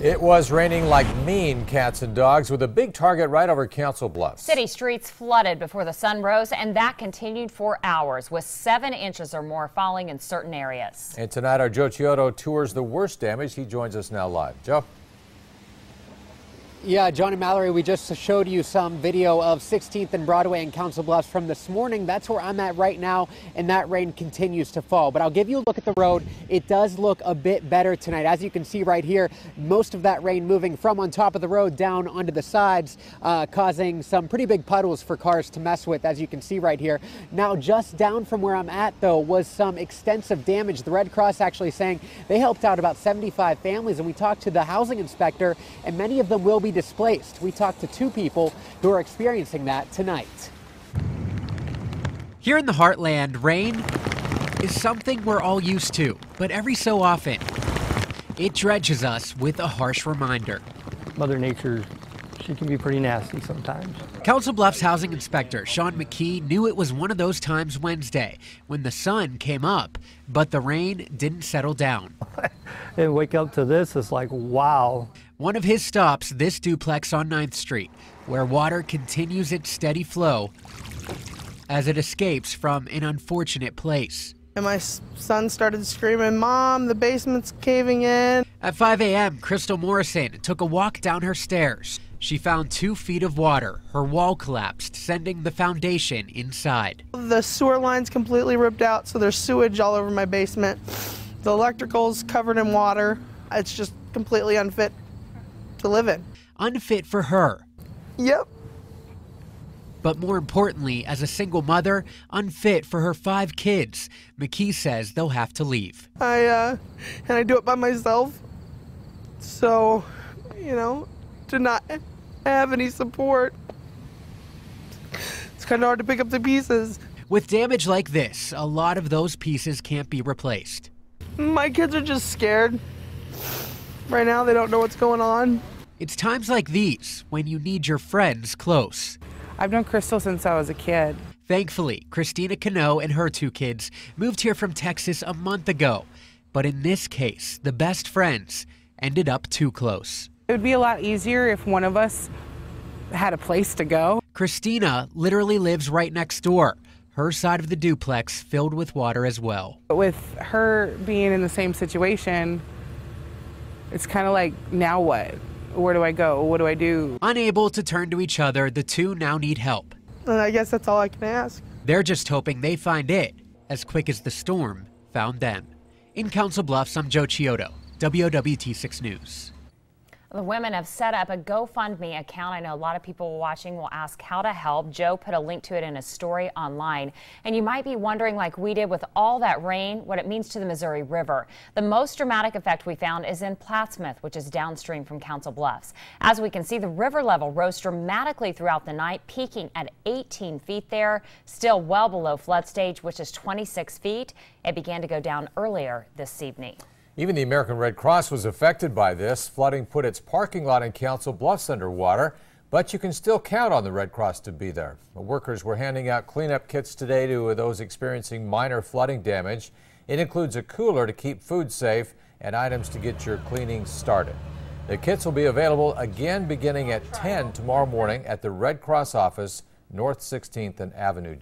It was raining like mean cats and dogs with a big target right over Council Bluffs. City streets flooded before the sun rose, and that continued for hours, with 7 inches or more falling in certain areas. And tonight our Joe Chiodo tours the worst damage. He joins us now live. Joe? Yeah, John and Mallory, we just showed you some video of 16th and Broadway and Council Bluffs from this morning. That's where I'm at right now, and that rain continues to fall. But I'll give you a look at the road. It does look a bit better tonight. As you can see right here, most of that rain moving from on top of the road down onto the sides, causing some pretty big puddles for cars to mess with, as you can see right here. Now, just down from where I'm at, though, was some extensive damage. The Red Cross actually saying they helped out about 75 families, and we talked to the housing inspector, and many of them will be displaced. We talked to 2 people who are experiencing that tonight. Here in the heartland, rain is something we're all used to, but every so often, it dredges us with a harsh reminder. Mother Nature, she can be pretty nasty sometimes. Council Bluffs housing inspector Sean McKee knew it was one of those times Wednesday when the sun came up, but the rain didn't settle down. And wake up to this, it's like, wow. One of his stops, this duplex on 9th Street, where water continues its steady flow as it escapes from an unfortunate place. And my son started screaming, "Mom, the basement's caving in." At 5 a.m., Crystal Morrison took a walk down her stairs. She found 2 feet of water. Her wall collapsed, sending the foundation inside. The sewer line's completely ripped out, so there's sewage all over my basement. The electrical's covered in water. It's just completely unfit to live in. Unfit for her. Yep. But more importantly, as a single mother, unfit for her 5 kids. McKee says they'll have to leave. And I do it by myself. So, to not have any support, it's kind of hard to pick up the pieces. With damage like this, a lot of those pieces can't be replaced. My kids are just scared. Right now, they don't know what's going on. It's times like these when you need your friends close. I've known Crystal since I was a kid. Thankfully, Christina Cano and her 2 kids moved here from Texas a month ago. But in this case, the best friends ended up too close. It would be a lot easier if one of us had a place to go. Christina literally lives right next door. Her side of the duplex filled with water as well. With her being in the same situation, it's kind of like, now what? Where do I go? What do I do? Unable to turn to each other, the 2 now need help. And I guess that's all I can ask. They're just hoping they find it as quick as the storm found them. In Council Bluffs, I'm Joe Chiodo, WOWT6 News. The women have set up a GoFundMe account. I know a lot of people watching will ask how to help. Joe put a link to it in a story online. And you might be wondering, like we did with all that rain, what it means to the Missouri River. The most dramatic effect we found is in Plattsmouth, which is downstream from Council Bluffs. As we can see, the river level rose dramatically throughout the night, peaking at 18 feet there, still well below flood stage, which is 26 feet. It began to go down earlier this evening. Even the American Red Cross was affected by this. Flooding put its parking lot in Council Bluffs underwater, but you can still count on the Red Cross to be there. The workers were handing out cleanup kits today to those experiencing minor flooding damage. It includes a cooler to keep food safe and items to get your cleaning started. The kits will be available again beginning at 10 tomorrow morning at the Red Cross office, North 16th and Avenue.